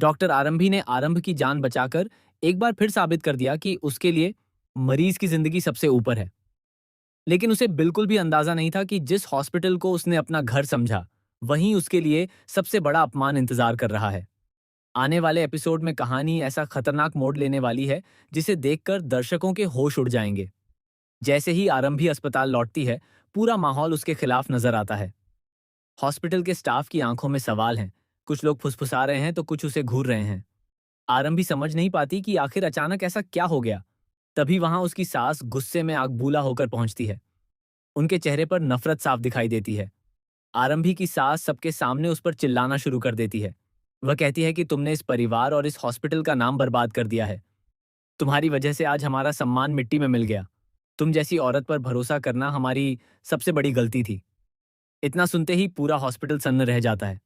Doctor आरंभी ने आरंभ की जान बचाकर एक बार फिर साबित कर दिया कि उसके लिए मरीज की जिंदगी सबसे ऊपर है। लेकिन उसे बिल्कुल भी अंदाजा नहीं था कि जिस हॉस्पिटल को उसने अपना घर समझा, वहीं उसके लिए सबसे बड़ा अपमान इंतजार कर रहा है। आने वाले एपिसोड में कहानी ऐसा खतरनाक मोड़ लेने वाली है जिसे देखकर दर्शकों के होश उड़ जाएंगे। जैसे ही आरंभी अस्पताल लौटती है, पूरा माहौल उसके खिलाफ नजर आता है। हॉस्पिटल के स्टाफ की आंखों में सवाल हैं। कुछ लोग फुसफुसा रहे हैं तो कुछ उसे घूर रहे हैं। आरंभी समझ नहीं पाती कि आखिर अचानक ऐसा क्या हो गया। तभी वहां उसकी सास गुस्से में आग बूला होकर पहुंचती है। उनके चेहरे पर नफरत साफ दिखाई देती है। आरंभी की सास सबके सामने उस पर चिल्लाना शुरू कर देती है। वह कहती है कि तुमने इस परिवार और इस हॉस्पिटल का नाम बर्बाद कर दिया है। तुम्हारी वजह से आज हमारा सम्मान मिट्टी में मिल गया। तुम जैसी औरत पर भरोसा करना हमारी सबसे बड़ी गलती थी। इतना सुनते ही पूरा हॉस्पिटल सन्न रह जाता है।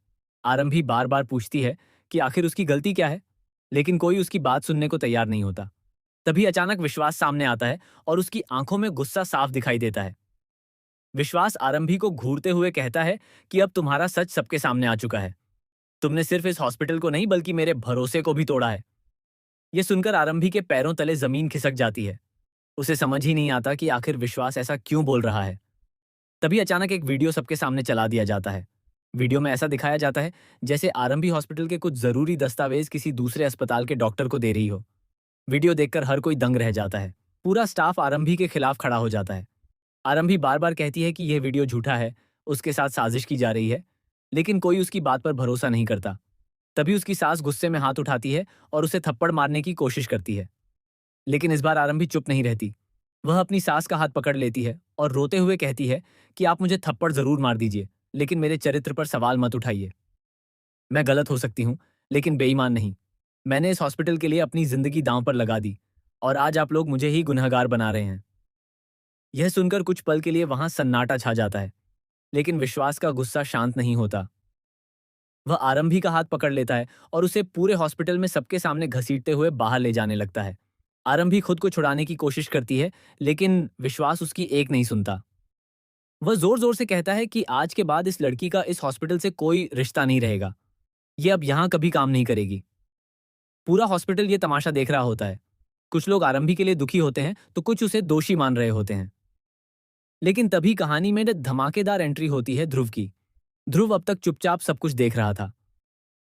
आरंभी बार बार पूछती है कि आखिर उसकी गलती क्या है, लेकिन कोई उसकी बात सुनने को तैयार नहीं होता। तभी अचानक विश्वास सामने आता है और उसकी आंखों में गुस्सा साफ दिखाई देता है। विश्वास आरंभी को घूरते हुए कहता है कि अब तुम्हारा सच सबके सामने आ चुका है। तुमने सिर्फ इस हॉस्पिटल को नहीं बल्कि मेरे भरोसे को भी तोड़ा है। यह सुनकर आरंभी के पैरों तले जमीन खिसक जाती है। उसे समझ ही नहीं आता कि आखिर विश्वास ऐसा क्यों बोल रहा है। तभी अचानक एक वीडियो सबके सामने चला दिया जाता है। वीडियो में ऐसा दिखाया जाता है जैसे आरंभी हॉस्पिटल के कुछ जरूरी दस्तावेज किसी दूसरे अस्पताल के डॉक्टर को दे रही हो। वीडियो देखकर हर कोई दंग रह जाता है। पूरा स्टाफ आरंभी के खिलाफ खड़ा हो जाता है। आरंभी बार बार कहती है कि यह वीडियो झूठा है, उसके साथ साजिश की जा रही है, लेकिन कोई उसकी बात पर भरोसा नहीं करता। तभी उसकी सास गुस्से में हाथ उठाती है और उसे थप्पड़ मारने की कोशिश करती है। लेकिन इस बार आरंभी चुप नहीं रहती। वह अपनी सास का हाथ पकड़ लेती है और रोते हुए कहती है कि आप मुझे थप्पड़ जरूर मार दीजिए, लेकिन मेरे चरित्र पर सवाल मत उठाइए। मैं गलत हो सकती हूँ, लेकिन बेईमान नहीं। मैंने इस हॉस्पिटल के लिए अपनी जिंदगी दांव पर लगा दी और आज आप लोग मुझे ही गुनहगार बना रहे हैं। यह सुनकर कुछ पल के लिए वहां सन्नाटा छा जाता है, लेकिन विश्वास का गुस्सा शांत नहीं होता। वह आरंभी का हाथ पकड़ लेता है और उसे पूरे हॉस्पिटल में सबके सामने घसीटते हुए बाहर ले जाने लगता है। आरंभी खुद को छुड़ाने की कोशिश करती है, लेकिन विश्वास उसकी एक नहीं सुनता। वह जोर जोर से कहता है कि आज के बाद इस लड़की का इस हॉस्पिटल से कोई रिश्ता नहीं रहेगा। यह अब यहां कभी काम नहीं करेगी। पूरा हॉस्पिटल ये तमाशा देख रहा होता है। कुछ लोग आरंभी के लिए दुखी होते हैं तो कुछ उसे दोषी मान रहे होते हैं। लेकिन तभी कहानी में धमाकेदार एंट्री होती है ध्रुव की। ध्रुव अब तक चुपचाप सब कुछ देख रहा था।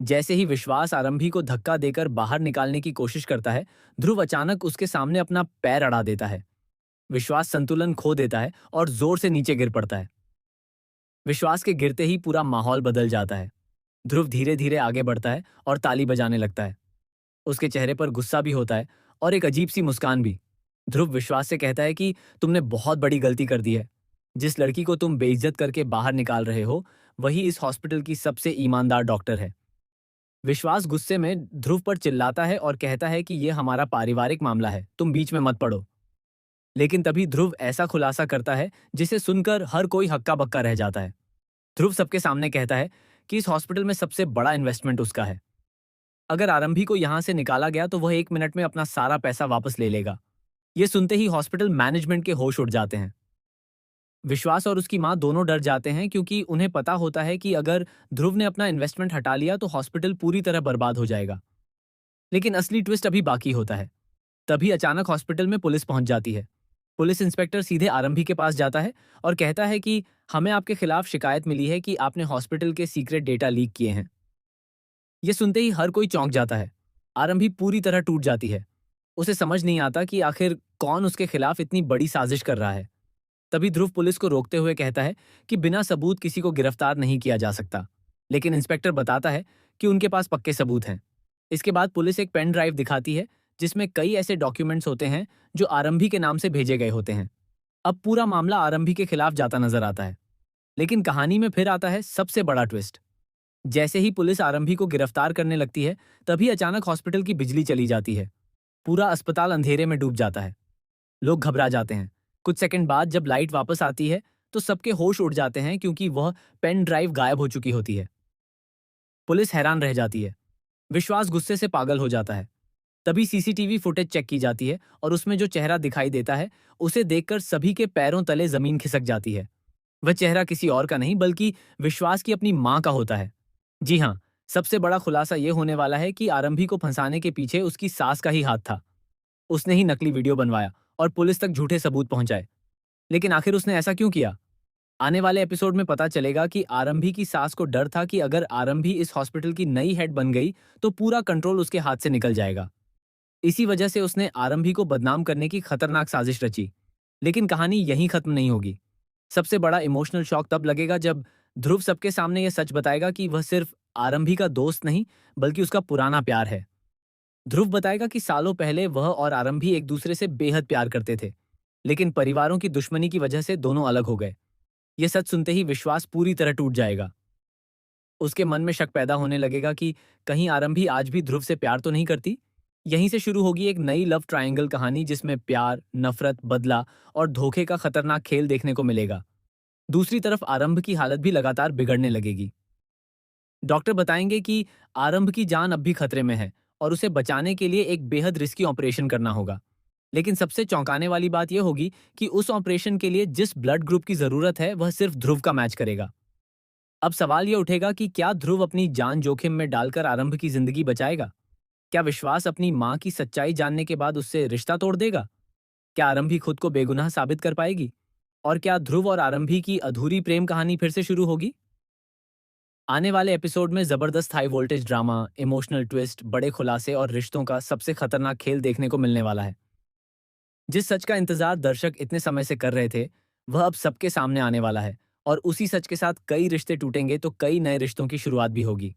जैसे ही विश्वास आरंभी को धक्का देकर बाहर निकालने की कोशिश करता है, ध्रुव अचानक उसके सामने अपना पैर अड़ा देता है। विश्वास संतुलन खो देता है और जोर से नीचे गिर पड़ता है। विश्वास के गिरते ही पूरा माहौल बदल जाता है। ध्रुव धीरे धीरे आगे बढ़ता है और ताली बजाने लगता है। उसके चेहरे पर गुस्सा भी होता है और एक अजीब सी मुस्कान भी। ध्रुव विश्वास से कहता है कि तुमने बहुत बड़ी गलती कर दी है। जिस लड़की को तुम बेइज्जत करके बाहर निकाल रहे हो, वही इस हॉस्पिटल की सबसे ईमानदार डॉक्टर है। विश्वास गुस्से में ध्रुव पर चिल्लाता है और कहता है कि यह हमारा पारिवारिक मामला है, तुम बीच में मत पड़ो। लेकिन तभी ध्रुव ऐसा खुलासा करता है जिसे सुनकर हर कोई हक्का बक्का रह जाता है। ध्रुव सबके सामने कहता है कि इस हॉस्पिटल में सबसे बड़ा इन्वेस्टमेंट उसका है। अगर आरंभी को यहां से निकाला गया तो वह 1 मिनट में अपना सारा पैसा वापस ले लेगा। ये सुनते ही हॉस्पिटल मैनेजमेंट के होश उड़ जाते हैं। विश्वास और उसकी मां दोनों डर जाते हैं क्योंकि उन्हें पता होता है कि अगर ध्रुव ने अपना इन्वेस्टमेंट हटा लिया तो हॉस्पिटल पूरी तरह बर्बाद हो जाएगा। लेकिन असली ट्विस्ट अभी बाकी होता है। तभी अचानक हॉस्पिटल में पुलिस पहुंच जाती है। पुलिस इंस्पेक्टर सीधे आरंभी के पास जाता है और कहता है कि हमें आपके खिलाफ शिकायत मिली है कि आपने हॉस्पिटल के सीक्रेट डेटा लीक किए हैं। यह सुनते ही हर कोई चौंक जाता है। आरंभी पूरी तरह टूट जाती है। उसे समझ नहीं आता कि आखिर कौन उसके खिलाफ इतनी बड़ी साजिश कर रहा है। तभी ध्रुव पुलिस को रोकते हुए कहता है कि बिना सबूत किसी को गिरफ्तार नहीं किया जा सकता। लेकिन इंस्पेक्टर बताता है कि उनके पास पक्के सबूत हैं। इसके बाद पुलिस एक पेन ड्राइव दिखाती है जिसमें कई ऐसे डॉक्यूमेंट्स होते हैं जो आरंभी के नाम से भेजे गए होते हैं। अब पूरा मामला आरंभी के खिलाफ जाता नजर आता है। लेकिन कहानी में फिर आता है सबसे बड़ा ट्विस्ट। जैसे ही पुलिस आरंभी को गिरफ्तार करने लगती है, तभी अचानक हॉस्पिटल की बिजली चली जाती है। पूरा अस्पताल अंधेरे में डूब जाता है। लोग घबरा जाते हैं। कुछ सेकंड बाद जब लाइट वापस आती है तो सबके होश उड़ जाते हैं क्योंकि वह पेन ड्राइव गायब हो चुकी होती है। पुलिस हैरान रह जाती है। विश्वास गुस्से से पागल हो जाता है। तभी सीसीटीवी फुटेज चेक की जाती है और उसमें जो चेहरा दिखाई देता है उसे देखकर सभी के पैरों तले जमीन खिसक जाती है। वह चेहरा किसी और का नहीं बल्कि विश्वास की अपनी मां का होता है। जी हाँ, सबसे बड़ा खुलासा ये होने वाला है कि आरंभी को फंसाने के पीछे उसकी सास का ही हाथ था। उसने ही नकली वीडियो बनवाया और पुलिस तक झूठे सबूत पहुंचाए। लेकिन आखिर उसने ऐसा क्यों किया? आने वाले एपिसोड में पता चलेगा कि आरंभी की सास को डर था कि अगर आरंभी इस हॉस्पिटल की नई हेड बन गई तो पूरा कंट्रोल उसके हाथ से निकल जाएगा। इसी वजह से उसने आरंभी को बदनाम करने की खतरनाक साजिश रची। लेकिन कहानी यहीं खत्म नहीं होगी। सबसे बड़ा इमोशनल शॉक तब लगेगा जब ध्रुव सबके सामने यह सच बताएगा कि वह सिर्फ आरंभी का दोस्त नहीं, बल्कि उसका पुराना प्यार है। ध्रुव बताएगा कि सालों पहले वह और आरंभी एक दूसरे से बेहद प्यार करते थे, लेकिन परिवारों की दुश्मनी की वजह से दोनों अलग हो गए। यह सच सुनते ही विश्वास पूरी तरह टूट जाएगा। उसके मन में शक पैदा होने लगेगा कि कहीं आरंभी आज भी ध्रुव से प्यार तो नहीं करती। यहीं से शुरू होगी एक नई लव ट्रायंगल कहानी जिसमें प्यार, नफरत, बदला और धोखे का खतरनाक खेल देखने को मिलेगा। दूसरी तरफ आरंभ की हालत भी लगातार बिगड़ने लगेगी। डॉक्टर बताएंगे कि आरंभ की जान अब भी खतरे में है और उसे बचाने के लिए एक बेहद रिस्की ऑपरेशन करना होगा। लेकिन सबसे चौंकाने वाली बात यह होगी कि उस ऑपरेशन के लिए जिस ब्लड ग्रुप की जरूरत है वह सिर्फ ध्रुव का मैच करेगा। अब सवाल यह उठेगा कि क्या ध्रुव अपनी जान जोखिम में डालकर आरंभ की जिंदगी बचाएगा? क्या विश्वास अपनी मां की सच्चाई जानने के बाद उससे रिश्ता तोड़ देगा? क्या आरंभी खुद को बेगुनाह साबित कर पाएगी? और क्या ध्रुव और आरंभी की अधूरी प्रेम कहानी फिर से शुरू होगी? आने वाले एपिसोड में जबरदस्त high voltage drama, emotional twist, बड़े खुलासे और रिश्तों का सबसे खतरनाक खेल देखने को मिलने वाला है। जिस सच का इंतजार दर्शक इतने समय से कर रहे थे, वह अब सबके सामने आने वाला है और उसी सच के साथ कई रिश्ते टूटेंगे तो कई नए रिश्तों की शुरुआत भी होगी।